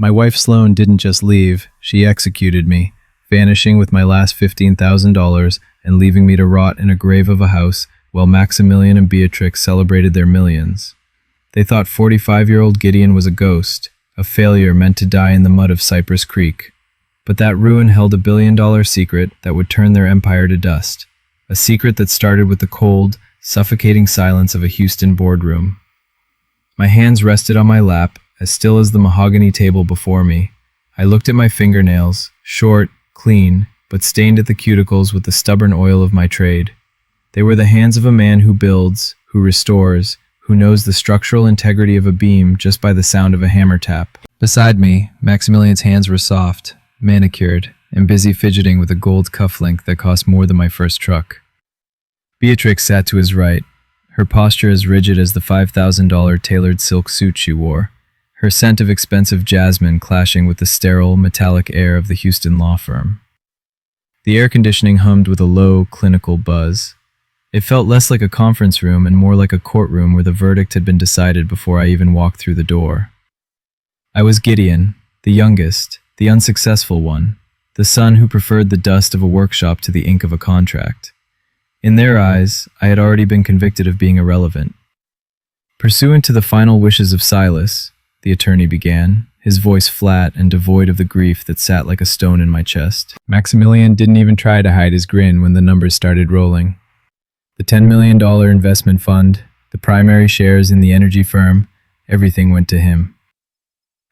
My wife Sloane didn't just leave, she executed me, vanishing with my last $15,000 and leaving me to rot in a grave of a house while Maximilian and Beatrix celebrated their millions. They thought 45-year-old Gideon was a ghost, a failure meant to die in the mud of Cypress Creek. But that ruin held a billion-dollar secret that would turn their empire to dust. A secret that started with the cold, suffocating silence of a Houston boardroom. My hands rested on my lap, as still as the mahogany table before me. I looked at my fingernails, short, clean, but stained at the cuticles with the stubborn oil of my trade. They were the hands of a man who builds, who restores, who knows the structural integrity of a beam just by the sound of a hammer tap. Beside me, Maximilian's hands were soft, manicured, and busy fidgeting with a gold cufflink that cost more than my first truck. Beatrix sat to his right, her posture as rigid as the $5,000 tailored silk suit she wore, her scent of expensive jasmine clashing with the sterile, metallic air of the Houston law firm. The air conditioning hummed with a low, clinical buzz. It felt less like a conference room and more like a courtroom where the verdict had been decided before I even walked through the door. I was Gideon, the youngest, the unsuccessful one, the son who preferred the dust of a workshop to the ink of a contract. In their eyes, I had already been convicted of being irrelevant. Pursuant to the final wishes of Silas, the attorney began, his voice flat and devoid of the grief that sat like a stone in my chest. Maximilian didn't even try to hide his grin when the numbers started rolling. The $10 million investment fund, the primary shares in the energy firm, everything went to him.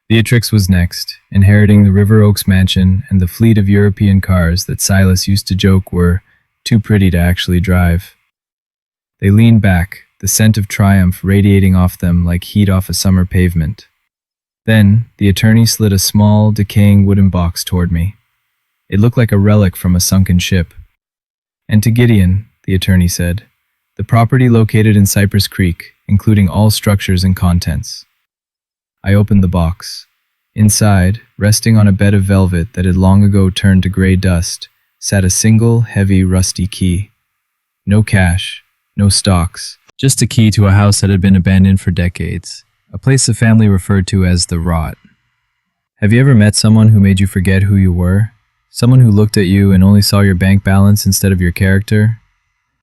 Beatrix was next, inheriting the River Oaks mansion and the fleet of European cars that Silas used to joke were too pretty to actually drive. They leaned back, the scent of triumph radiating off them like heat off a summer pavement. Then, the attorney slid a small, decaying wooden box toward me. It looked like a relic from a sunken ship. And to Gideon, the attorney said, the property located in Cypress Creek, including all structures and contents. I opened the box. Inside, resting on a bed of velvet that had long ago turned to gray dust, sat a single, heavy, rusty key. No cash, no stocks, just a key to a house that had been abandoned for decades, a place the family referred to as the Rot. Have you ever met someone who made you forget who you were? Someone who looked at you and only saw your bank balance instead of your character?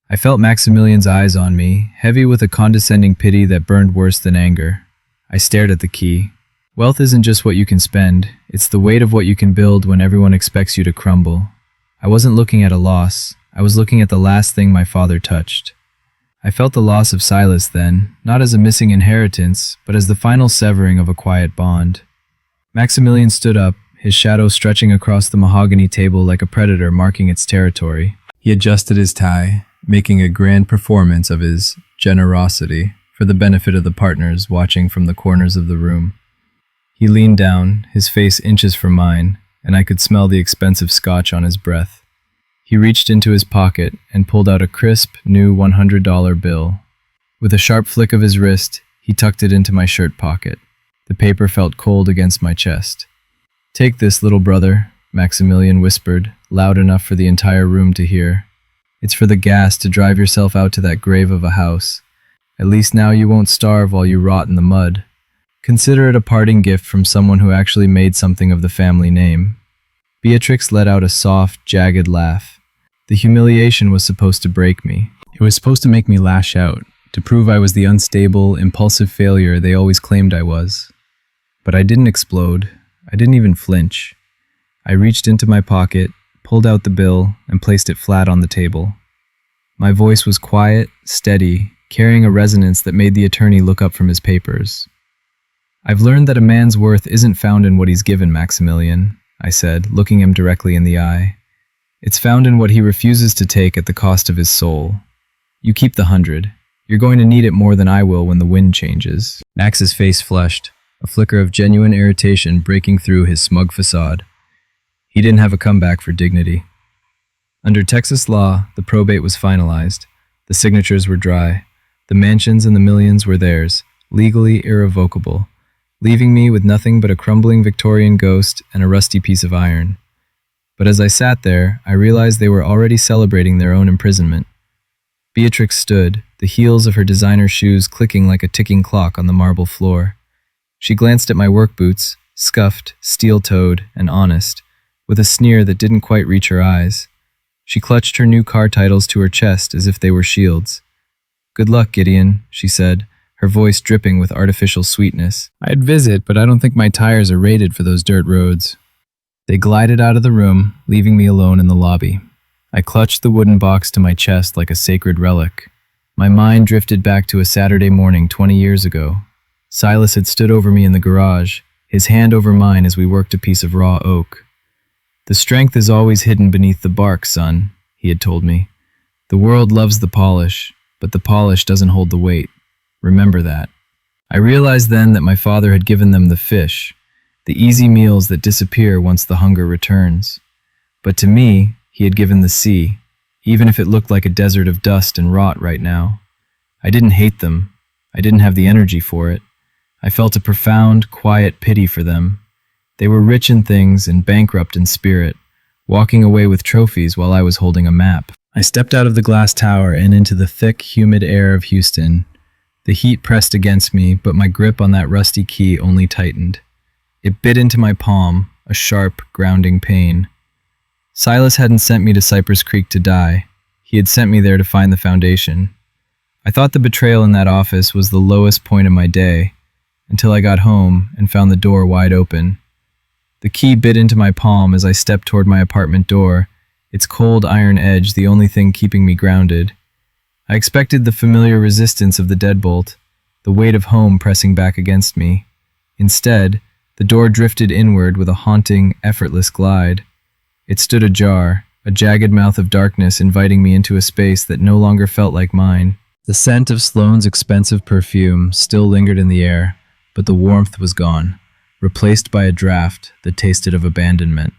I felt Maximilian's eyes on me, heavy with a condescending pity that burned worse than anger. I stared at the key. Wealth isn't just what you can spend, it's the weight of what you can build when everyone expects you to crumble. I wasn't looking at a loss, I was looking at the last thing my father touched. I felt the loss of Silas then, not as a missing inheritance, but as the final severing of a quiet bond. Maximilian stood up, his shadow stretching across the mahogany table like a predator marking its territory. He adjusted his tie, making a grand performance of his generosity for the benefit of the partners watching from the corners of the room. He leaned down, his face inches from mine, and I could smell the expensive scotch on his breath. He reached into his pocket and pulled out a crisp, new $100 bill. With a sharp flick of his wrist, he tucked it into my shirt pocket. The paper felt cold against my chest. "Take this, little brother," Maximilian whispered, loud enough for the entire room to hear. "It's for the gas to drive yourself out to that grave of a house. At least now you won't starve while you rot in the mud. Consider it a parting gift from someone who actually made something of the family name." Beatrix let out a soft, jagged laugh. The humiliation was supposed to break me. It was supposed to make me lash out, to prove I was the unstable, impulsive failure they always claimed I was. But I didn't explode. I didn't even flinch. I reached into my pocket, pulled out the bill, and placed it flat on the table. My voice was quiet, steady, carrying a resonance that made the attorney look up from his papers. "I've learned that a man's worth isn't found in what he's given, Maximilian," I said, looking him directly in the eye. "It's found in what he refuses to take at the cost of his soul. You keep the 100. You're going to need it more than I will when the wind changes." Max's face flushed, a flicker of genuine irritation breaking through his smug facade. He didn't have a comeback for dignity. Under Texas law, the probate was finalized. The signatures were dry. The mansions and the millions were theirs, legally irrevocable, leaving me with nothing but a crumbling Victorian ghost and a rusty piece of iron. But as I sat there, I realized they were already celebrating their own imprisonment. Beatrix stood, the heels of her designer shoes clicking like a ticking clock on the marble floor. She glanced at my work boots, scuffed, steel-toed, and honest, with a sneer that didn't quite reach her eyes. She clutched her new car titles to her chest as if they were shields. "Good luck, Gideon," she said, her voice dripping with artificial sweetness. "I'd visit, but I don't think my tires are rated for those dirt roads." They glided out of the room, leaving me alone in the lobby. I clutched the wooden box to my chest like a sacred relic. My mind drifted back to a Saturday morning 20 years ago. Silas had stood over me in the garage, his hand over mine as we worked a piece of raw oak. "The strength is always hidden beneath the bark, son," he had told me. "The world loves the polish, but the polish doesn't hold the weight. Remember that." I realized then that my father had given them the fish, the easy meals that disappear once the hunger returns. But to me, he had given the sea, even if it looked like a desert of dust and rot right now. I didn't hate them. I didn't have the energy for it. I felt a profound, quiet pity for them. They were rich in things and bankrupt in spirit, walking away with trophies while I was holding a map. I stepped out of the glass tower and into the thick, humid air of Houston. The heat pressed against me, but my grip on that rusty key only tightened. It bit into my palm, a sharp, grounding pain. Silas hadn't sent me to Cypress Creek to die. He had sent me there to find the foundation. I thought the betrayal in that office was the lowest point of my day, until I got home and found the door wide open. The key bit into my palm as I stepped toward my apartment door, its cold iron edge the only thing keeping me grounded. I expected the familiar resistance of the deadbolt, the weight of home pressing back against me. Instead, the door drifted inward with a haunting, effortless glide. It stood ajar, a jagged mouth of darkness inviting me into a space that no longer felt like mine. The scent of Sloane's expensive perfume still lingered in the air, but the warmth was gone, replaced by a draft that tasted of abandonment.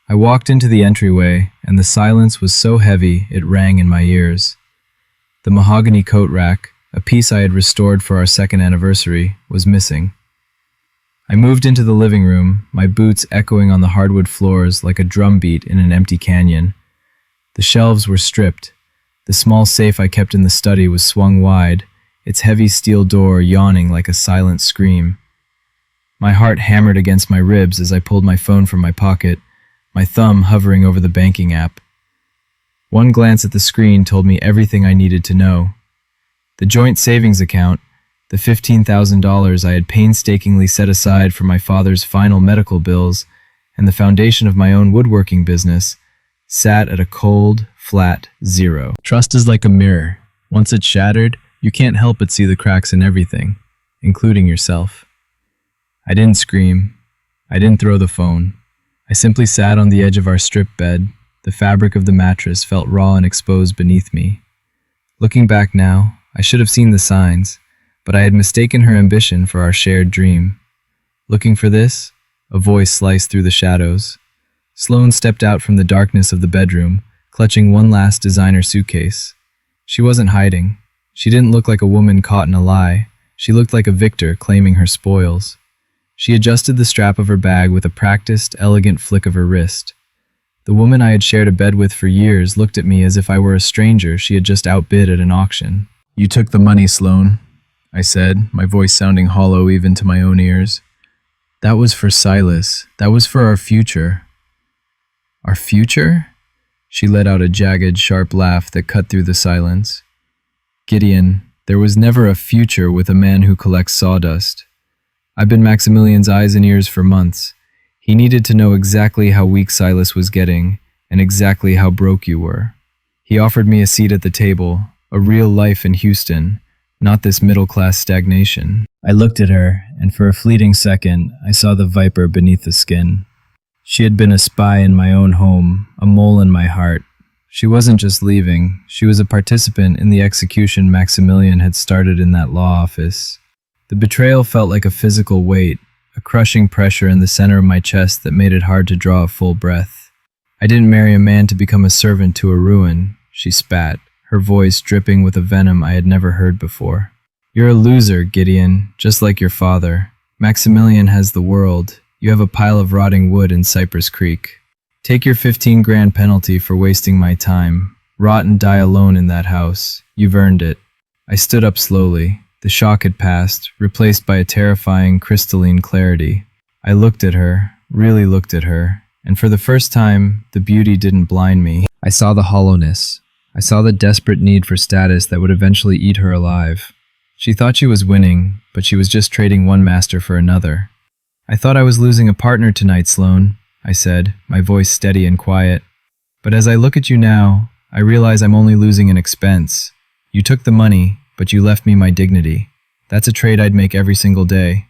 I walked into the entryway, and the silence was so heavy it rang in my ears. The mahogany coat rack, a piece I had restored for our second anniversary, was missing. I moved into the living room, my boots echoing on the hardwood floors like a drumbeat in an empty canyon. The shelves were stripped. The small safe I kept in the study was swung wide, its heavy steel door yawning like a silent scream. My heart hammered against my ribs as I pulled my phone from my pocket, my thumb hovering over the banking app. One glance at the screen told me everything I needed to know. The joint savings account, the $15,000 I had painstakingly set aside for my father's final medical bills, and the foundation of my own woodworking business, sat at a cold, flat zero. Trust is like a mirror. Once it's shattered, you can't help but see the cracks in everything, including yourself. I didn't scream. I didn't throw the phone. I simply sat on the edge of our strip bed. The fabric of the mattress felt raw and exposed beneath me. Looking back now, I should have seen the signs, but I had mistaken her ambition for our shared dream. Looking for this, a voice sliced through the shadows. Sloane stepped out from the darkness of the bedroom, clutching one last designer suitcase. She wasn't hiding. She didn't look like a woman caught in a lie. She looked like a victor claiming her spoils. She adjusted the strap of her bag with a practiced, elegant flick of her wrist. The woman I had shared a bed with for years looked at me as if I were a stranger she had just outbid at an auction. "You took the money, Sloane," I said, my voice sounding hollow even to my own ears. "That was for Silas. That was for our future." "Our future?" She let out a jagged, sharp laugh that cut through the silence. "Gideon, there was never a future with a man who collects sawdust. I've been Maximilian's eyes and ears for months. He needed to know exactly how weak Silas was getting, and exactly how broke you were. He offered me a seat at the table, a real life in Houston, not this middle-class stagnation." I looked at her, and for a fleeting second, I saw the viper beneath the skin. She had been a spy in my own home, a mole in my heart. She wasn't just leaving, she was a participant in the execution Maximilian had started in that law office. The betrayal felt like a physical weight, a crushing pressure in the center of my chest that made it hard to draw a full breath. "I didn't marry a man to become a servant to a ruin," she spat, her voice dripping with a venom I had never heard before. "You're a loser, Gideon, just like your father. Maximilian has the world. You have a pile of rotting wood in Cypress Creek. Take your 15 grand penalty for wasting my time. Rot and die alone in that house. You've earned it." I stood up slowly. The shock had passed, replaced by a terrifying, crystalline clarity. I looked at her, really looked at her, and for the first time, the beauty didn't blind me. I saw the hollowness. I saw the desperate need for status that would eventually eat her alive. She thought she was winning, but she was just trading one master for another. I thought I was losing a partner tonight, Sloane, I said, my voice steady and quiet. But as I look at you now, I realize I'm only losing an expense. You took the money, but you left me my dignity. That's a trade I'd make every single day.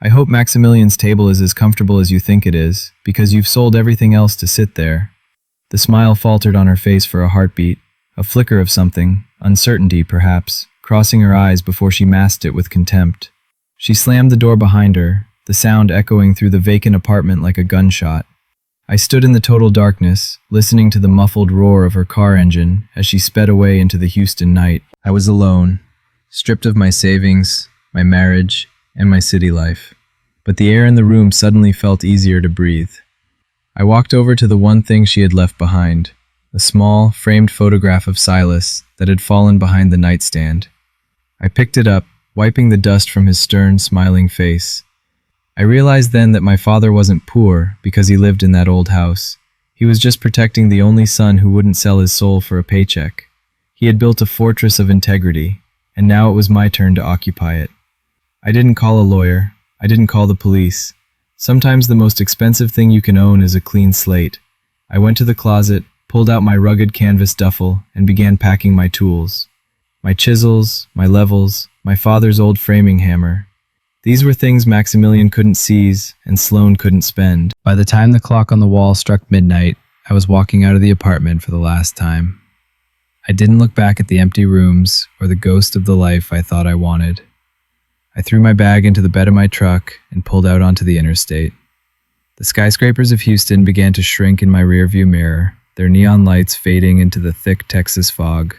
I hope Maximilian's table is as comfortable as you think it is, because you've sold everything else to sit there. The smile faltered on her face for a heartbeat, a flicker of something, uncertainty perhaps, crossing her eyes before she masked it with contempt. She slammed the door behind her, the sound echoing through the vacant apartment like a gunshot. I stood in the total darkness, listening to the muffled roar of her car engine as she sped away into the Houston night. I was alone, stripped of my savings, my marriage, and my city life. But the air in the room suddenly felt easier to breathe. I walked over to the one thing she had left behind, a small, framed photograph of Silas that had fallen behind the nightstand. I picked it up, wiping the dust from his stern, smiling face. I realized then that my father wasn't poor because he lived in that old house. He was just protecting the only son who wouldn't sell his soul for a paycheck. He had built a fortress of integrity, and now it was my turn to occupy it. I didn't call a lawyer. I didn't call the police. Sometimes the most expensive thing you can own is a clean slate. I went to the closet, pulled out my rugged canvas duffel, and began packing my tools. My chisels, my levels, my father's old framing hammer. These were things Maximilian couldn't seize and Sloane couldn't spend. By the time the clock on the wall struck midnight, I was walking out of the apartment for the last time. I didn't look back at the empty rooms or the ghost of the life I thought I wanted. I threw my bag into the bed of my truck and pulled out onto the interstate. The skyscrapers of Houston began to shrink in my rearview mirror, their neon lights fading into the thick Texas fog.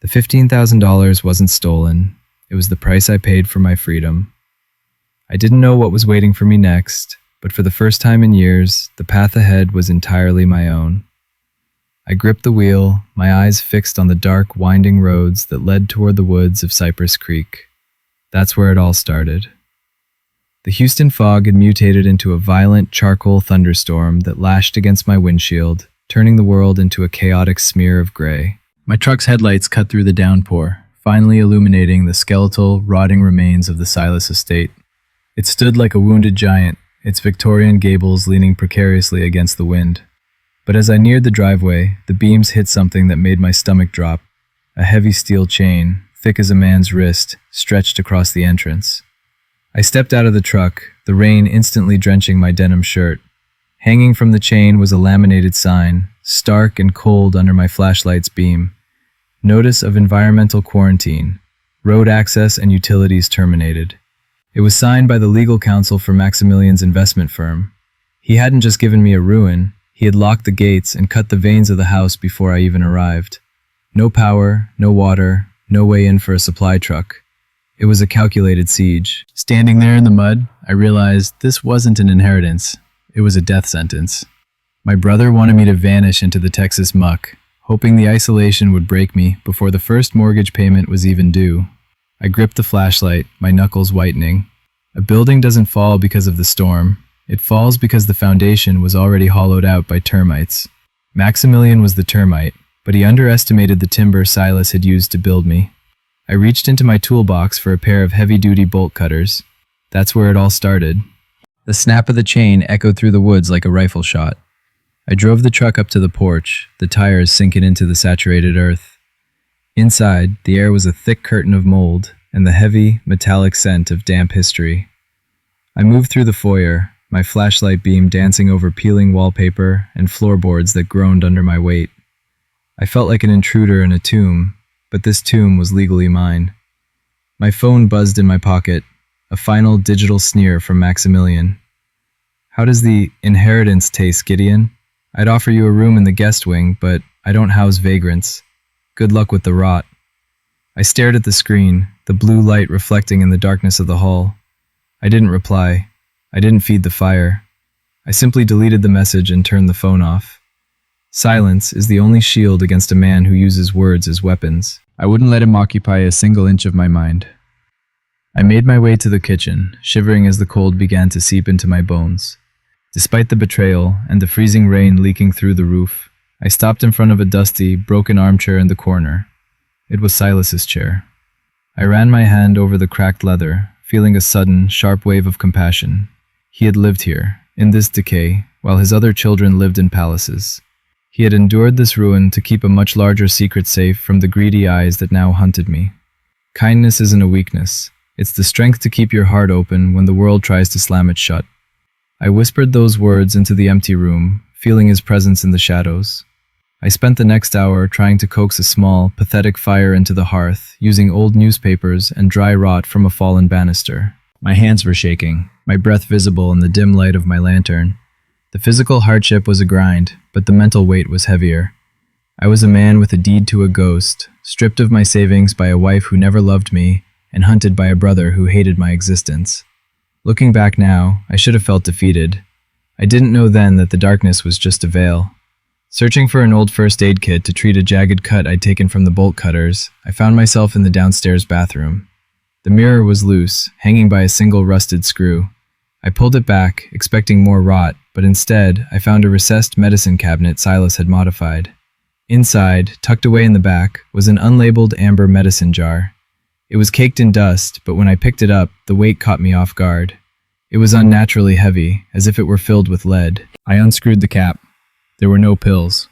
The $15,000 wasn't stolen. It was the price I paid for my freedom. I didn't know what was waiting for me next, but for the first time in years, the path ahead was entirely my own. I gripped the wheel, my eyes fixed on the dark, winding roads that led toward the woods of Cypress Creek. That's where it all started. The Houston fog had mutated into a violent charcoal thunderstorm that lashed against my windshield, turning the world into a chaotic smear of gray. My truck's headlights cut through the downpour, finally illuminating the skeletal, rotting remains of the Silas estate. It stood like a wounded giant, its Victorian gables leaning precariously against the wind. But as I neared the driveway, the beams hit something that made my stomach drop. A heavy steel chain, thick as a man's wrist, stretched across the entrance. I stepped out of the truck, the rain instantly drenching my denim shirt. Hanging from the chain was a laminated sign, stark and cold under my flashlight's beam. Notice of environmental quarantine. Road access and utilities terminated. It was signed by the legal counsel for Maximilian's investment firm. He hadn't just given me a ruin, he had locked the gates and cut the veins of the house before I even arrived. No power, no water, no way in for a supply truck. It was a calculated siege. Standing there in the mud, I realized this wasn't an inheritance. It was a death sentence. My brother wanted me to vanish into the Texas muck, hoping the isolation would break me before the first mortgage payment was even due. I gripped the flashlight, my knuckles whitening. A building doesn't fall because of the storm. It falls because the foundation was already hollowed out by termites. Maximilian was the termite, but he underestimated the timber Silas had used to build me. I reached into my toolbox for a pair of heavy-duty bolt cutters. That's where it all started. The snap of the chain echoed through the woods like a rifle shot. I drove the truck up to the porch, the tires sinking into the saturated earth. Inside, the air was a thick curtain of mold and the heavy, metallic scent of damp history. I moved through the foyer, my flashlight beam dancing over peeling wallpaper and floorboards that groaned under my weight. I felt like an intruder in a tomb, but this tomb was legally mine. My phone buzzed in my pocket, a final digital sneer from Maximilian. "How does the inheritance taste, Gideon? I'd offer you a room in the guest wing, but I don't house vagrants. Good luck with the rot." I stared at the screen, the blue light reflecting in the darkness of the hall. I didn't reply. I didn't feed the fire. I simply deleted the message and turned the phone off. Silence is the only shield against a man who uses words as weapons. I wouldn't let him occupy a single inch of my mind. I made my way to the kitchen, shivering as the cold began to seep into my bones. Despite the betrayal and the freezing rain leaking through the roof, I stopped in front of a dusty, broken armchair in the corner. It was Silas's chair. I ran my hand over the cracked leather, feeling a sudden, sharp wave of compassion. He had lived here, in this decay, while his other children lived in palaces. He had endured this ruin to keep a much larger secret safe from the greedy eyes that now hunted me. Kindness isn't a weakness. It's the strength to keep your heart open when the world tries to slam it shut. I whispered those words into the empty room, feeling his presence in the shadows. I spent the next hour trying to coax a small, pathetic fire into the hearth, using old newspapers and dry rot from a fallen banister. My hands were shaking, my breath visible in the dim light of my lantern. The physical hardship was a grind, but the mental weight was heavier. I was a man with a deed to a ghost, stripped of my savings by a wife who never loved me, and hunted by a brother who hated my existence. Looking back now, I should have felt defeated. I didn't know then that the darkness was just a veil. Searching for an old first aid kit to treat a jagged cut I'd taken from the bolt cutters, I found myself in the downstairs bathroom. The mirror was loose, hanging by a single rusted screw. I pulled it back, expecting more rot, but instead, I found a recessed medicine cabinet Silas had modified. Inside, tucked away in the back, was an unlabeled amber medicine jar. It was caked in dust, but when I picked it up, the weight caught me off guard. It was unnaturally heavy, as if it were filled with lead. I unscrewed the cap. There were no pills.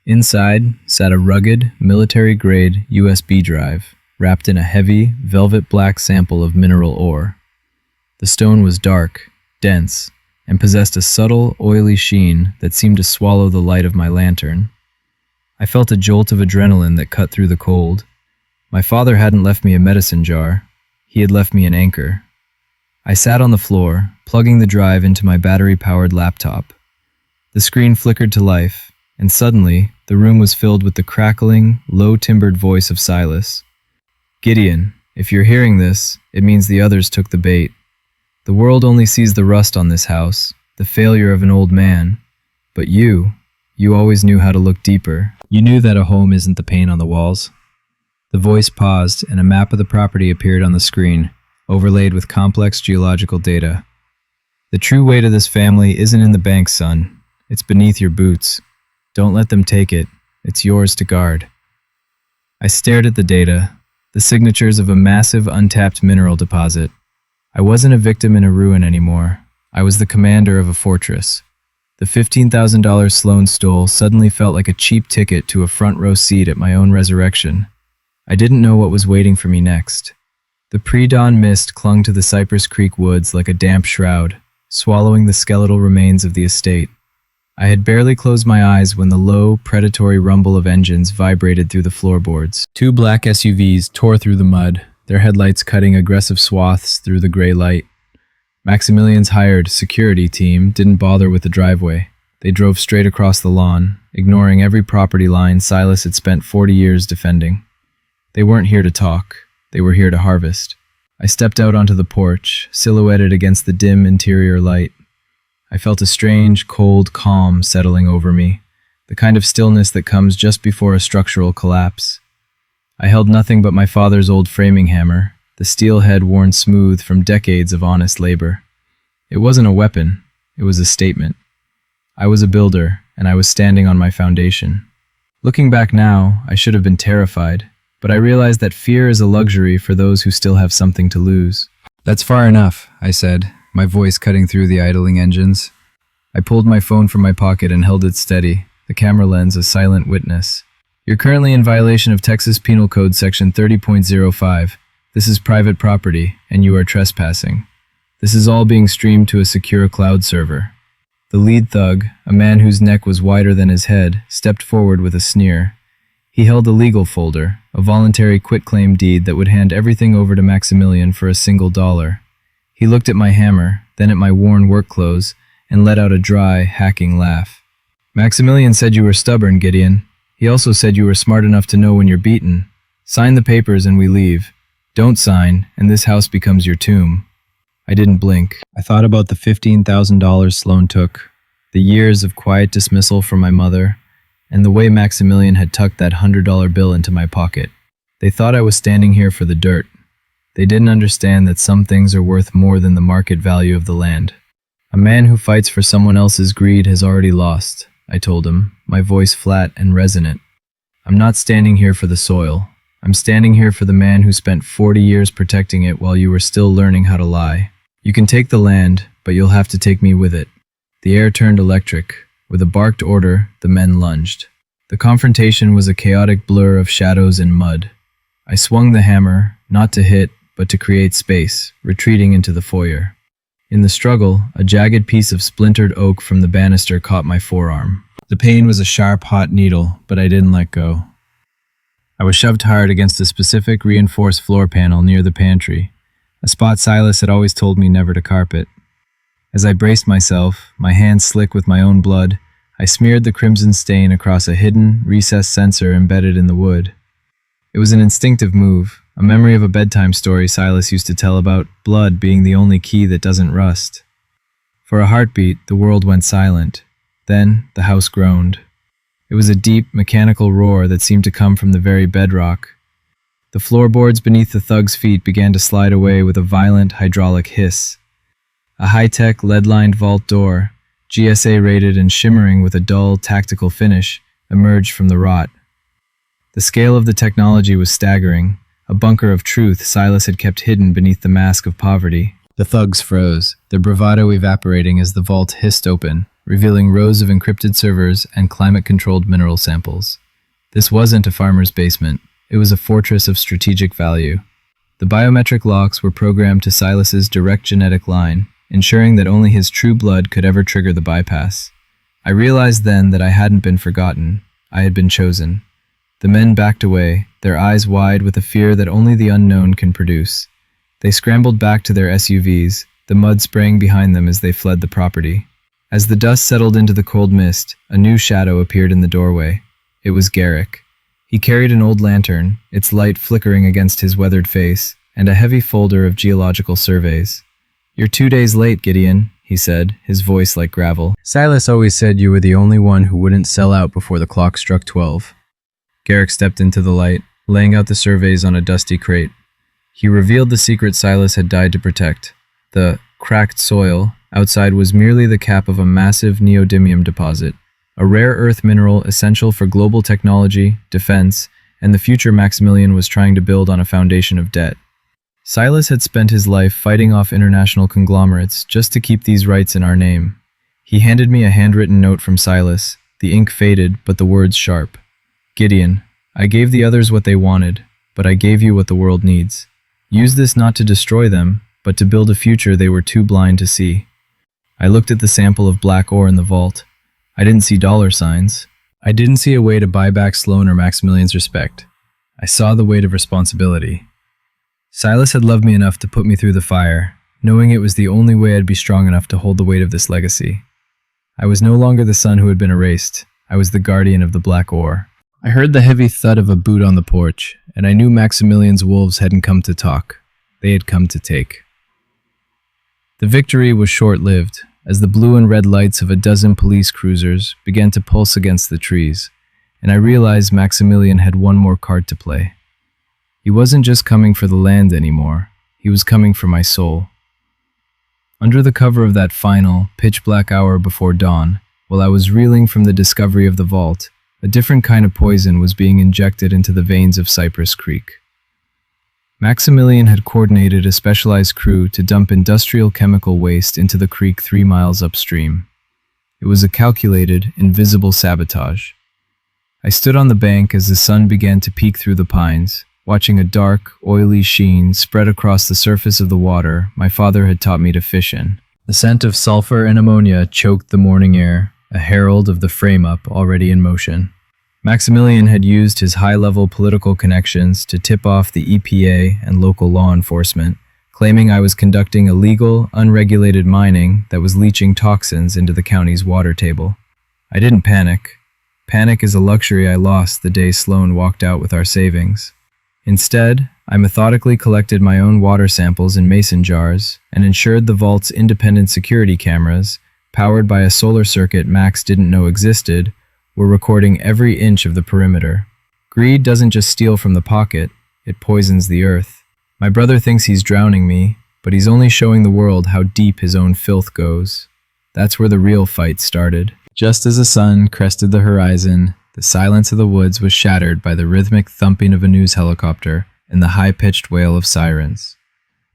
Inside sat a rugged, military-grade USB drive, wrapped in a heavy, velvet black sample of mineral ore. The stone was dark, dense, and possessed a subtle, oily sheen that seemed to swallow the light of my lantern. I felt a jolt of adrenaline that cut through the cold. My father hadn't left me a medicine jar. He had left me an anchor. I sat on the floor, plugging the drive into my battery-powered laptop. The screen flickered to life, and suddenly, the room was filled with the crackling, low-timbered voice of Silas. "Gideon, if you're hearing this, it means the others took the bait. The world only sees the rust on this house, the failure of an old man. But you always knew how to look deeper. You knew that a home isn't the paint on the walls." The voice paused, and a map of the property appeared on the screen, overlaid with complex geological data. "The true weight of this family isn't in the bank, son. It's beneath your boots. Don't let them take it. It's yours to guard." I stared at the data, the signatures of a massive untapped mineral deposit. I wasn't a victim in a ruin anymore. I was the commander of a fortress. The $15,000 Sloan stole suddenly felt like a cheap ticket to a front-row seat at my own resurrection. I didn't know what was waiting for me next. The pre-dawn mist clung to the Cypress Creek woods like a damp shroud, swallowing the skeletal remains of the estate. I had barely closed my eyes when the low, predatory rumble of engines vibrated through the floorboards. Two black SUVs tore through the mud, their headlights cutting aggressive swaths through the gray light. Maximilian's hired security team didn't bother with the driveway. They drove straight across the lawn, ignoring every property line Silas had spent 40 years defending. They weren't here to talk. They were here to harvest. I stepped out onto the porch, silhouetted against the dim interior light. I felt a strange, cold calm settling over me, the kind of stillness that comes just before a structural collapse. I held nothing but my father's old framing hammer, the steel head worn smooth from decades of honest labor. It wasn't a weapon, it was a statement. I was a builder, and I was standing on my foundation. Looking back now, I should have been terrified, but I realized that fear is a luxury for those who still have something to lose. "That's far enough," I said, my voice cutting through the idling engines. I pulled my phone from my pocket and held it steady, the camera lens a silent witness. "You're currently in violation of Texas Penal Code Section 30.05. This is private property, and you are trespassing. This is all being streamed to a secure cloud server." The lead thug, a man whose neck was wider than his head, stepped forward with a sneer. He held a legal folder, a voluntary quitclaim deed that would hand everything over to Maximilian for a single $1. He looked at my hammer, then at my worn work clothes, and let out a dry, hacking laugh. "Maximilian said you were stubborn, Gideon. He also said you were smart enough to know when you're beaten. Sign the papers and we leave. Don't sign, and this house becomes your tomb." I didn't blink. I thought about the $15,000 Sloan took, the years of quiet dismissal from my mother, and the way Maximilian had tucked that $100 bill into my pocket. They thought I was standing here for the dirt. They didn't understand that some things are worth more than the market value of the land. A man who fights for someone else's greed has already lost, I told him, my voice flat and resonant. I'm not standing here for the soil. I'm standing here for the man who spent 40 years protecting it while you were still learning how to lie. You can take the land, but you'll have to take me with it. The air turned electric. With a barked order, the men lunged. The confrontation was a chaotic blur of shadows and mud. I swung the hammer, not to hit, but to create space, retreating into the foyer. In the struggle, a jagged piece of splintered oak from the banister caught my forearm. The pain was a sharp, hot needle, but I didn't let go. I was shoved hard against a specific reinforced floor panel near the pantry, a spot Silas had always told me never to carpet. As I braced myself, my hands slick with my own blood, I smeared the crimson stain across a hidden, recessed sensor embedded in the wood. It was an instinctive move, a memory of a bedtime story Silas used to tell about blood being the only key that doesn't rust. For a heartbeat, the world went silent. Then, the house groaned. It was a deep, mechanical roar that seemed to come from the very bedrock. The floorboards beneath the thug's feet began to slide away with a violent, hydraulic hiss. A high-tech, lead-lined vault door, GSA-rated and shimmering with a dull, tactical finish, emerged from the rot. The scale of the technology was staggering, a bunker of truth Silas had kept hidden beneath the mask of poverty. The thugs froze, their bravado evaporating as the vault hissed open, revealing rows of encrypted servers and climate-controlled mineral samples. This wasn't a farmer's basement. It was a fortress of strategic value. The biometric locks were programmed to Silas's direct genetic line, ensuring that only his true blood could ever trigger the bypass. I realized then that I hadn't been forgotten. I had been chosen. The men backed away, their eyes wide with a fear that only the unknown can produce. They scrambled back to their SUVs, the mud spraying behind them as they fled the property. As the dust settled into the cold mist, a new shadow appeared in the doorway. It was Garrick. He carried an old lantern, its light flickering against his weathered face, and a heavy folder of geological surveys. "You're 2 days late, Gideon," he said, his voice like gravel. "Silas always said you were the only one who wouldn't sell out before the clock struck 12. Garrick stepped into the light, laying out the surveys on a dusty crate. He revealed the secret Silas had died to protect. The cracked soil outside was merely the cap of a massive neodymium deposit, a rare earth mineral essential for global technology, defense, and the future Maximilian was trying to build on a foundation of debt. Silas had spent his life fighting off international conglomerates just to keep these rights in our name. He handed me a handwritten note from Silas, the ink faded but the words sharp. "Gideon, I gave the others what they wanted, but I gave you what the world needs. Use this not to destroy them, but to build a future they were too blind to see." I looked at the sample of black ore in the vault. I didn't see dollar signs. I didn't see a way to buy back Sloan or Maximilian's respect. I saw the weight of responsibility. Silas had loved me enough to put me through the fire, knowing it was the only way I'd be strong enough to hold the weight of this legacy. I was no longer the son who had been erased. I was the guardian of the black ore. I heard the heavy thud of a boot on the porch, and I knew Maximilian's wolves hadn't come to talk. They had come to take. The victory was short-lived, as the blue and red lights of a dozen police cruisers began to pulse against the trees, and I realized Maximilian had one more card to play. He wasn't just coming for the land anymore, he was coming for my soul. Under the cover of that final, pitch-black hour before dawn, while I was reeling from the discovery of the vault, a different kind of poison was being injected into the veins of Cypress Creek. Maximilian had coordinated a specialized crew to dump industrial chemical waste into the creek 3 miles upstream. It was a calculated, invisible sabotage. I stood on the bank as the sun began to peek through the pines, watching a dark, oily sheen spread across the surface of the water my father had taught me to fish in. The scent of sulfur and ammonia choked the morning air, a herald of the frame-up already in motion. Maximilian had used his high-level political connections to tip off the EPA and local law enforcement, claiming I was conducting illegal, unregulated mining that was leaching toxins into the county's water table. I didn't panic. Panic is a luxury I lost the day Sloan walked out with our savings. Instead, I methodically collected my own water samples in mason jars and ensured the vault's independent security cameras, powered by a solar circuit Max didn't know existed, were recording every inch of the perimeter. Greed doesn't just steal from the pocket, it poisons the earth. My brother thinks he's drowning me, but he's only showing the world how deep his own filth goes. That's where the real fight started. Just as the sun crested the horizon, the silence of the woods was shattered by the rhythmic thumping of a news helicopter and the high-pitched wail of sirens.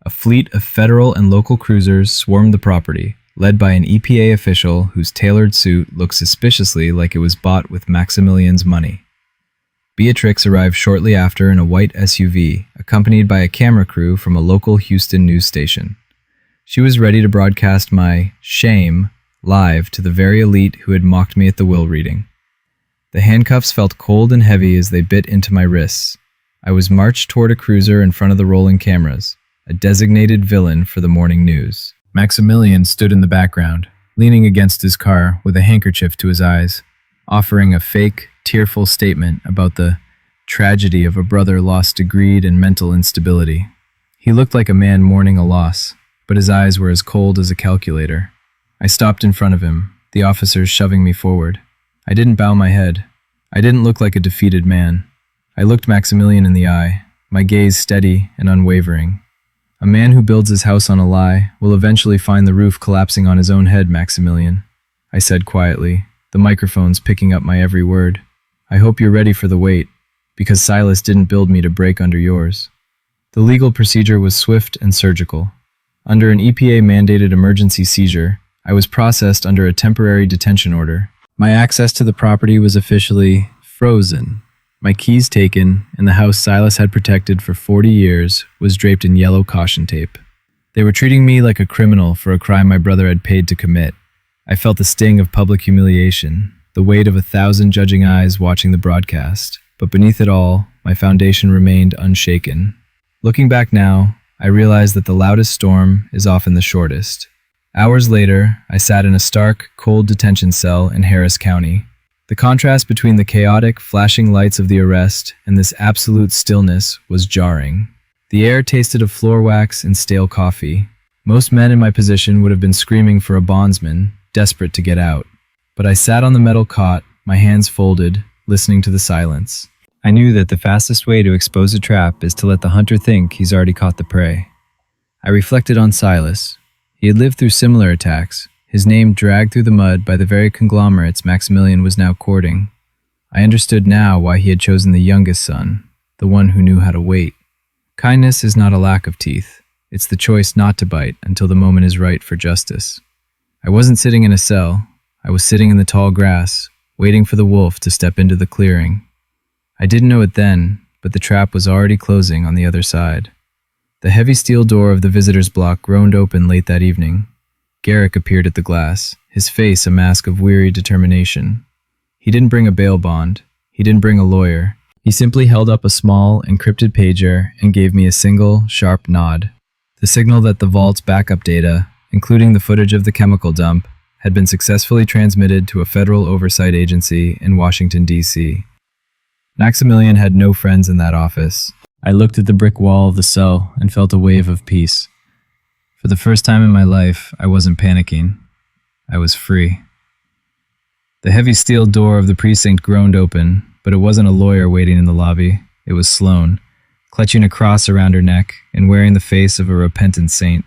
A fleet of federal and local cruisers swarmed the property, led by an EPA official whose tailored suit looked suspiciously like it was bought with Maximilian's money. Beatrix arrived shortly after in a white SUV, accompanied by a camera crew from a local Houston news station. She was ready to broadcast my shame live to the very elite who had mocked me at the will reading. The handcuffs felt cold and heavy as they bit into my wrists. I was marched toward a cruiser in front of the rolling cameras, a designated villain for the morning news. Maximilian stood in the background, leaning against his car with a handkerchief to his eyes, offering a fake, tearful statement about the tragedy of a brother lost to greed and mental instability. He looked like a man mourning a loss, but his eyes were as cold as a calculator. I stopped in front of him, the officers shoving me forward. I didn't bow my head. I didn't look like a defeated man. I looked Maximilian in the eye, my gaze steady and unwavering. A man who builds his house on a lie will eventually find the roof collapsing on his own head, Maximilian, I said quietly, the microphones picking up my every word. I hope you're ready for the wait, because Silas didn't build me to break under yours. The legal procedure was swift and surgical. Under an EPA-mandated emergency seizure, I was processed under a temporary detention order. My access to the property was officially frozen. My keys taken, and the house Silas had protected for 40 years was draped in yellow caution tape. They were treating me like a criminal for a crime my brother had paid to commit. I felt the sting of public humiliation, the weight of 1,000 judging eyes watching the broadcast. But beneath it all, my foundation remained unshaken. Looking back now, I realized that the loudest storm is often the shortest. Hours later, I sat in a stark, cold detention cell in Harris County. The contrast between the chaotic, flashing lights of the arrest and this absolute stillness was jarring. The air tasted of floor wax and stale coffee. Most men in my position would have been screaming for a bondsman, desperate to get out. But I sat on the metal cot, my hands folded, listening to the silence. I knew that the fastest way to expose a trap is to let the hunter think he's already caught the prey. I reflected on Silas. He had lived through similar attacks, his name dragged through the mud by the very conglomerates Maximilian was now courting. I understood now why he had chosen the youngest son, the one who knew how to wait. Kindness is not a lack of teeth. It's the choice not to bite until the moment is right for justice. I wasn't sitting in a cell. I was sitting in the tall grass, waiting for the wolf to step into the clearing. I didn't know it then, but the trap was already closing on the other side. The heavy steel door of the visitor's block groaned open late that evening. Garrick appeared at the glass, his face a mask of weary determination. He didn't bring a bail bond. He didn't bring a lawyer. He simply held up a small, encrypted pager and gave me a single, sharp nod. The signal that the vault's backup data, including the footage of the chemical dump, had been successfully transmitted to a federal oversight agency in Washington, D.C. Maximilian had no friends in that office. I looked at the brick wall of the cell and felt a wave of peace. For the first time in my life, I wasn't panicking. I was free. The heavy steel door of the precinct groaned open, but it wasn't a lawyer waiting in the lobby. It was Sloane, clutching a cross around her neck and wearing the face of a repentant saint.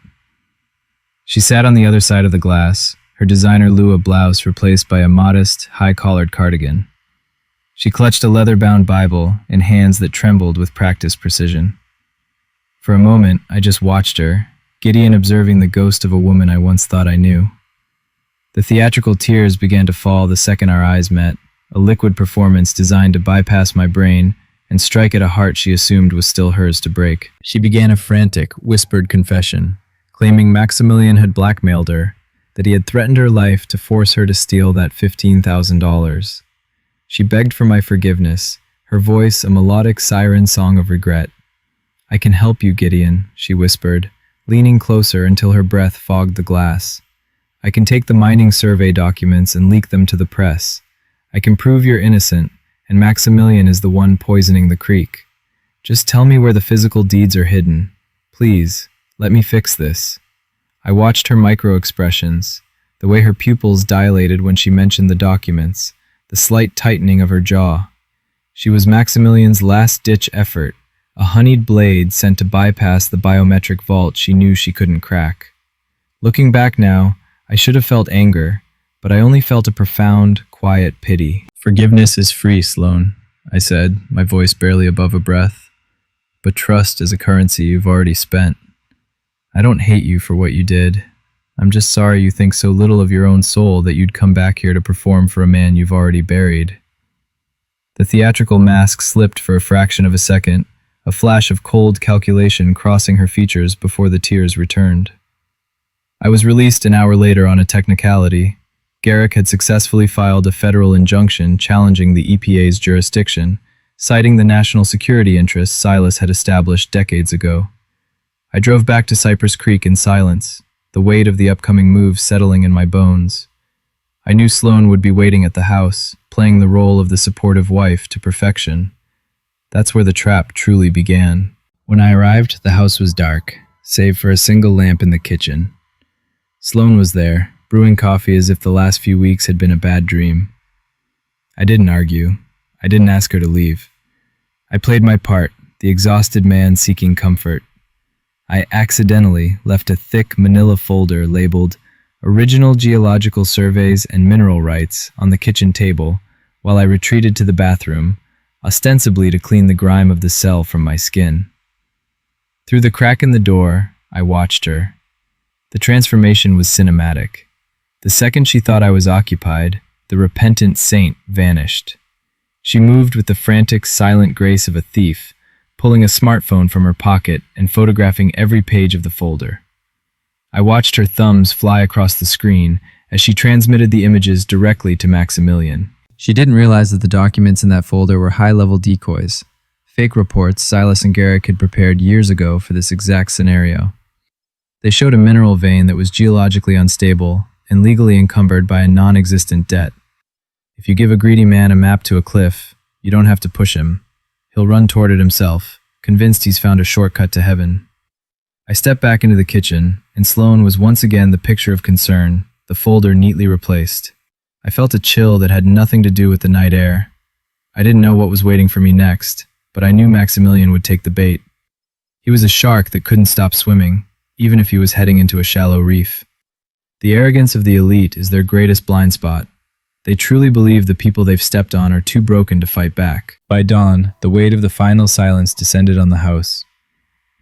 She sat on the other side of the glass, her designer Lua blouse replaced by a modest, high-collared cardigan. She clutched a leather-bound Bible in hands that trembled with practiced precision. For a moment, I just watched her, Gideon observing the ghost of a woman I once thought I knew. The theatrical tears began to fall the second our eyes met, a liquid performance designed to bypass my brain and strike at a heart she assumed was still hers to break. She began a frantic, whispered confession, claiming Maximilian had blackmailed her, that he had threatened her life to force her to steal that $15,000. She begged for my forgiveness, her voice a melodic siren song of regret. "I can help you, Gideon," she whispered, leaning closer until her breath fogged the glass. "I can take the mining survey documents and leak them to the press. I can prove you're innocent, and Maximilian is the one poisoning the creek. Just tell me where the physical deeds are hidden. Please, let me fix this." I watched her micro-expressions, the way her pupils dilated when she mentioned the documents, the slight tightening of her jaw. She was Maximilian's last-ditch effort, a honeyed blade sent to bypass the biometric vault she knew she couldn't crack. Looking back now, I should have felt anger, but I only felt a profound, quiet pity. "Forgiveness is free, Sloan," I said, my voice barely above a breath. "But trust is a currency you've already spent. I don't hate you for what you did. I'm just sorry you think so little of your own soul that you'd come back here to perform for a man you've already buried." The theatrical mask slipped for a fraction of a second, a flash of cold calculation crossing her features before the tears returned. I was released an hour later on a technicality. Garrick had successfully filed a federal injunction challenging the EPA's jurisdiction, citing the national security interests Silas had established decades ago. I drove back to Cypress Creek in silence, the weight of the upcoming move settling in my bones. I knew Sloan would be waiting at the house, playing the role of the supportive wife to perfection. That's where the trap truly began. When I arrived, the house was dark, save for a single lamp in the kitchen. Sloan was there, brewing coffee as if the last few weeks had been a bad dream. I didn't argue. I didn't ask her to leave. I played my part, the exhausted man seeking comfort. I accidentally left a thick manila folder labeled "Original Geological Surveys and Mineral Rights" on the kitchen table while I retreated to the bathroom, ostensibly to clean the grime of the cell from my skin. Through the crack in the door, I watched her. The transformation was cinematic. The second she thought I was occupied, the repentant saint vanished. She moved with the frantic, silent grace of a thief, pulling a smartphone from her pocket and photographing every page of the folder. I watched her thumbs fly across the screen as she transmitted the images directly to Maximilian. She didn't realize that the documents in that folder were high-level decoys, fake reports Silas and Garrick had prepared years ago for this exact scenario. They showed a mineral vein that was geologically unstable and legally encumbered by a non-existent debt. If you give a greedy man a map to a cliff, you don't have to push him. He'll run toward it himself, convinced he's found a shortcut to heaven. I stepped back into the kitchen, and Sloan was once again the picture of concern, the folder neatly replaced. I felt a chill that had nothing to do with the night air. I didn't know what was waiting for me next, but I knew Maximilian would take the bait. He was a shark that couldn't stop swimming, even if he was heading into a shallow reef. The arrogance of the elite is their greatest blind spot. They truly believe the people they've stepped on are too broken to fight back. By dawn, the weight of the final silence descended on the house.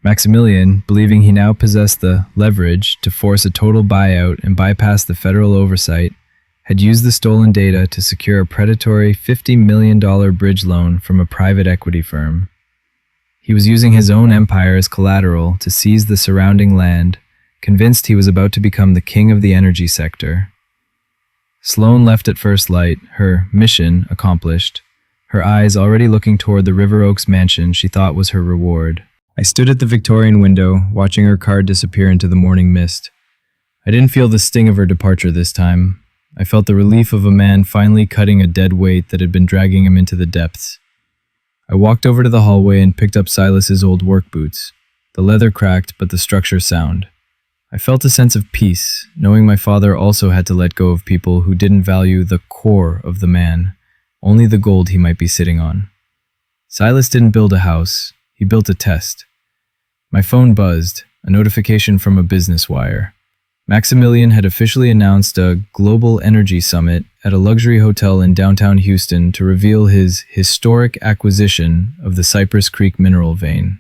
Maximilian, believing he now possessed the leverage to force a total buyout and bypass the federal oversight, had used the stolen data to secure a predatory $50 million bridge loan from a private equity firm. He was using his own empire as collateral to seize the surrounding land, convinced he was about to become the king of the energy sector. Sloan left at first light, her mission accomplished, her eyes already looking toward the River Oaks mansion she thought was her reward. I stood at the Victorian window, watching her car disappear into the morning mist. I didn't feel the sting of her departure this time. I felt the relief of a man finally cutting a dead weight that had been dragging him into the depths. I walked over to the hallway and picked up Silas's old work boots. The leather cracked, but the structure sound. I felt a sense of peace, knowing my father also had to let go of people who didn't value the core of the man, only the gold he might be sitting on. Silas didn't build a house, he built a test. My phone buzzed, a notification from a business wire. Maximilian had officially announced a global energy summit at a luxury hotel in downtown Houston to reveal his historic acquisition of the Cypress Creek mineral vein.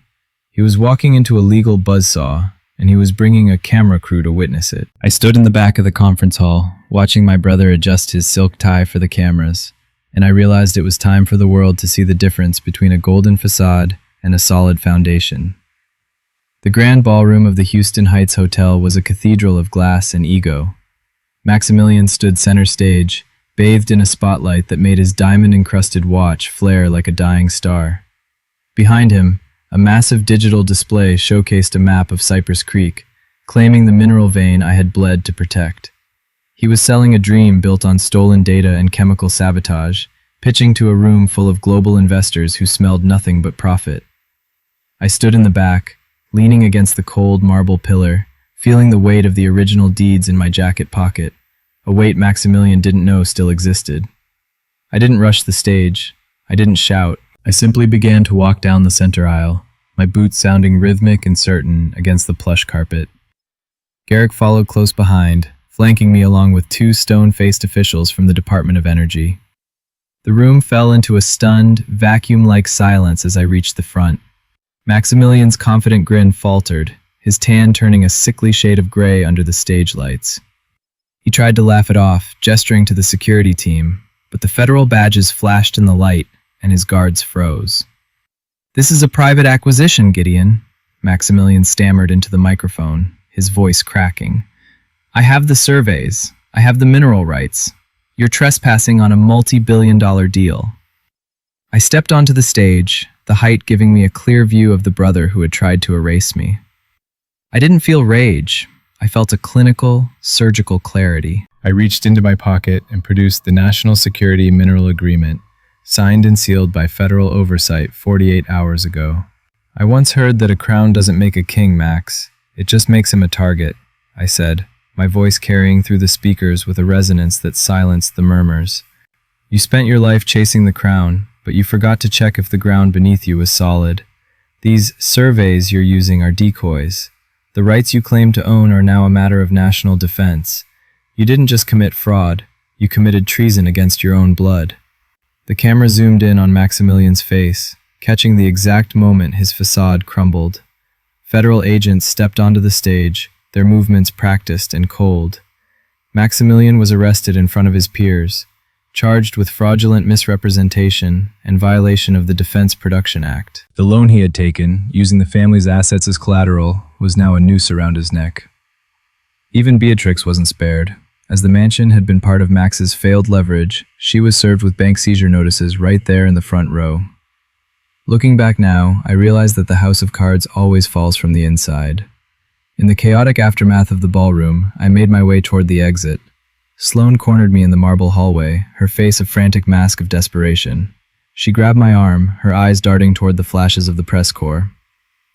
He was walking into a legal buzzsaw, and he was bringing a camera crew to witness it. I stood in the back of the conference hall, watching my brother adjust his silk tie for the cameras, and I realized it was time for the world to see the difference between a golden facade and a solid foundation. The grand ballroom of the Houston Heights Hotel was a cathedral of glass and ego. Maximilian stood center stage, bathed in a spotlight that made his diamond-encrusted watch flare like a dying star. Behind him, a massive digital display showcased a map of Cypress Creek, claiming the mineral vein I had bled to protect. He was selling a dream built on stolen data and chemical sabotage, pitching to a room full of global investors who smelled nothing but profit. I stood in the back, leaning against the cold marble pillar, feeling the weight of the original deeds in my jacket pocket, a weight Maximilian didn't know still existed. I didn't rush the stage. I didn't shout. I simply began to walk down the center aisle, my boots sounding rhythmic and certain against the plush carpet. Garrick followed close behind, flanking me along with two stone-faced officials from the Department of Energy. The room fell into a stunned, vacuum-like silence as I reached the front. Maximilian's confident grin faltered, his tan turning a sickly shade of gray under the stage lights. He tried to laugh it off, gesturing to the security team, but the federal badges flashed in the light, and his guards froze. "This is a private acquisition, Gideon," Maximilian stammered into the microphone, his voice cracking. "I have the surveys. I have the mineral rights. You're trespassing on a multi-billion-dollar deal." I stepped onto the stage, the height giving me a clear view of the brother who had tried to erase me. I didn't feel rage. I felt a clinical, surgical clarity. I reached into my pocket and produced the National Security Mineral Agreement, signed and sealed by federal oversight 48 hours ago. "I once heard that a crown doesn't make a king, Max. It just makes him a target," I said, my voice carrying through the speakers with a resonance that silenced the murmurs. "You spent your life chasing the crown, but you forgot to check if the ground beneath you was solid. These surveys you're using are decoys. The rights you claim to own are now a matter of national defense. You didn't just commit fraud, you committed treason against your own blood." The camera zoomed in on Maximilian's face, catching the exact moment his facade crumbled. Federal agents stepped onto the stage, their movements practiced and cold. Maximilian was arrested in front of his peers, charged with fraudulent misrepresentation and violation of the Defense Production Act. The loan he had taken, using the family's assets as collateral, was now a noose around his neck. Even Beatrix wasn't spared. As the mansion had been part of Max's failed leverage, she was served with bank seizure notices right there in the front row. Looking back now, I realized that the house of cards always falls from the inside. In the chaotic aftermath of the ballroom, I made my way toward the exit. Sloane cornered me in the marble hallway, her face a frantic mask of desperation. She grabbed my arm, her eyes darting toward the flashes of the press corps.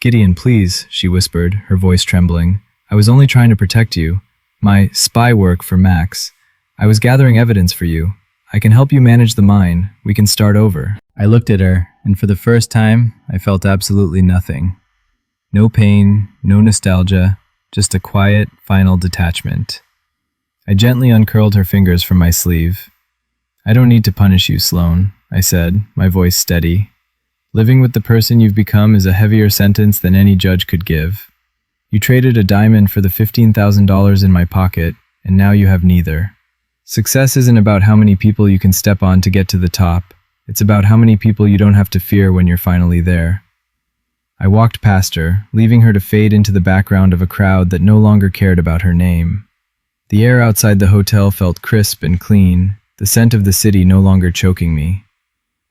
"Gideon, please," she whispered, her voice trembling. "I was only trying to protect you. My spy work for Max. I was gathering evidence for you. I can help you manage the mine. We can start over." I looked at her, and for the first time, I felt absolutely nothing. No pain, no nostalgia, just a quiet, final detachment. I gently uncurled her fingers from my sleeve. "I don't need to punish you, Sloane," I said, my voice steady. "Living with the person you've become is a heavier sentence than any judge could give. You traded a diamond for the $15,000 in my pocket, and now you have neither. Success isn't about how many people you can step on to get to the top. It's about how many people you don't have to fear when you're finally there." I walked past her, leaving her to fade into the background of a crowd that no longer cared about her name. The air outside the hotel felt crisp and clean, the scent of the city no longer choking me.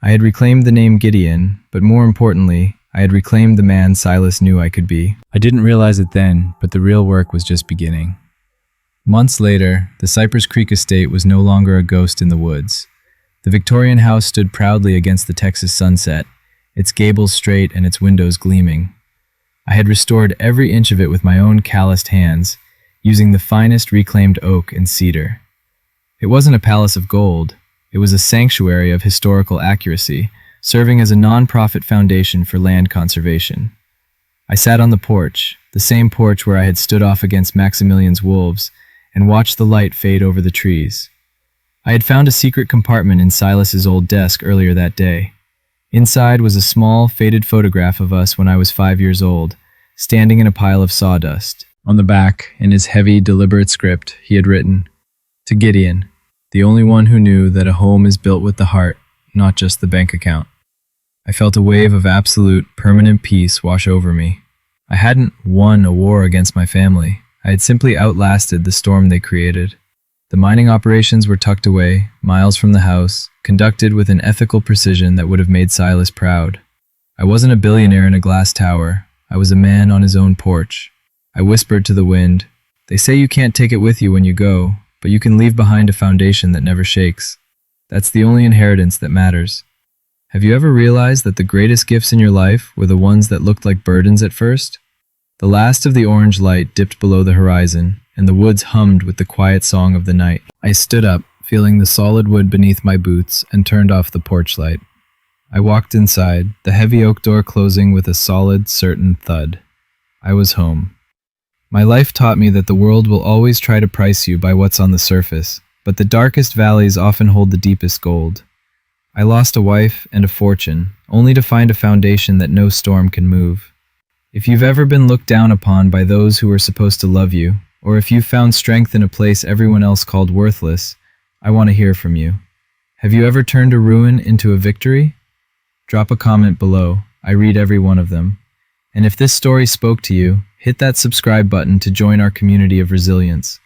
I had reclaimed the name Gideon, but more importantly, I had reclaimed the man Silas knew I could be. I didn't realize it then, but the real work was just beginning. Months later, the Cypress Creek estate was no longer a ghost in the woods. The Victorian house stood proudly against the Texas sunset, its gables straight and its windows gleaming. I had restored every inch of it with my own calloused hands, using the finest reclaimed oak and cedar. It wasn't a palace of gold. It was a sanctuary of historical accuracy, serving as a non-profit foundation for land conservation. I sat on the porch, the same porch where I had stood off against Maximilian's wolves, and watched the light fade over the trees. I had found a secret compartment in Silas's old desk earlier that day. Inside was a small, faded photograph of us when I was 5 years old, standing in a pile of sawdust. On the back, in his heavy, deliberate script, he had written, "To Gideon, the only one who knew that a home is built with the heart, not just the bank account." I felt a wave of absolute, permanent peace wash over me. I hadn't won a war against my family. I had simply outlasted the storm they created. The mining operations were tucked away, miles from the house, conducted with an ethical precision that would have made Silas proud. I wasn't a billionaire in a glass tower. I was a man on his own porch. I whispered to the wind, "They say you can't take it with you when you go, but you can leave behind a foundation that never shakes. That's the only inheritance that matters." Have you ever realized that the greatest gifts in your life were the ones that looked like burdens at first? The last of the orange light dipped below the horizon, and the woods hummed with the quiet song of the night. I stood up, feeling the solid wood beneath my boots, and turned off the porch light. I walked inside, the heavy oak door closing with a solid, certain thud. I was home. My life taught me that the world will always try to price you by what's on the surface, but the darkest valleys often hold the deepest gold. I lost a wife and a fortune, only to find a foundation that no storm can move. If you've ever been looked down upon by those who were supposed to love you, or if you've found strength in a place everyone else called worthless, I want to hear from you. Have you ever turned a ruin into a victory? Drop a comment below. I read every one of them. And if this story spoke to you, hit that subscribe button to join our community of resilience.